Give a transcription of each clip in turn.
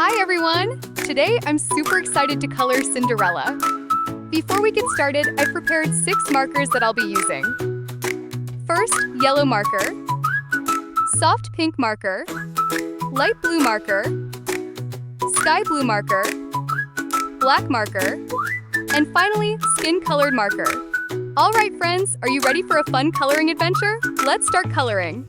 Hi everyone! Today I'm super excited to color Cinderella. Before we get started, I've prepared 6 markers that I'll be using. First, yellow marker, soft pink marker, light blue marker, sky blue marker, black marker, and finally, skin-colored marker. Alright friends, are you ready for a fun coloring adventure? Let's start coloring!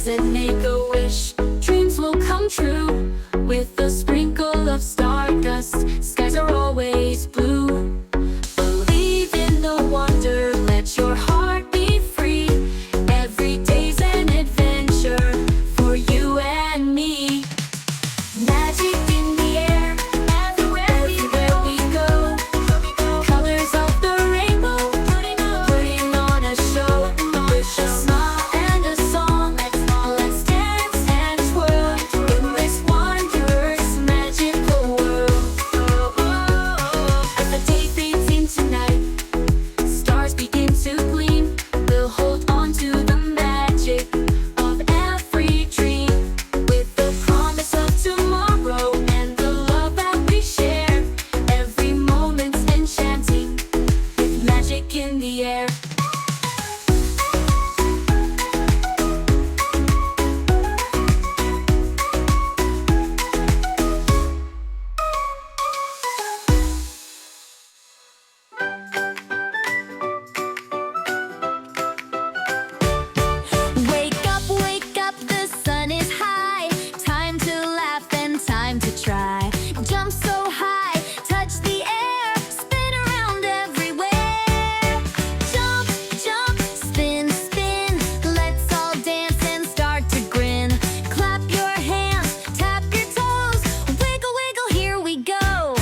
And make a wish, dreams will come true. With a sprinkle of stardust, skies are always blue. Believe in the wonder, let your heart be free. Every day's an adventure for you and me. Magic in the air, everywhere we go. Colors of the rainbow, putting on a show. With a smile and a song, let's dance and twirl in this wondrous magical world. As the day fades into night, stars begin to gleam. We'll hold on to the magic of every dream, with the promise of tomorrow and the love that we share. Every moment's enchanting, with magic in the air. Wake up, the sun is high. Time to laugh and time to try. Jump so high, touch the air, spin around everywhere. Jump, jump, spin, spin. Let's all dance and start to grin. Clap your hands, tap your toes. Wiggle, wiggle, here we go.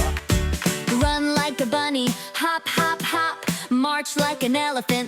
Run like a bunny, hop, hop, hop. March like an elephant.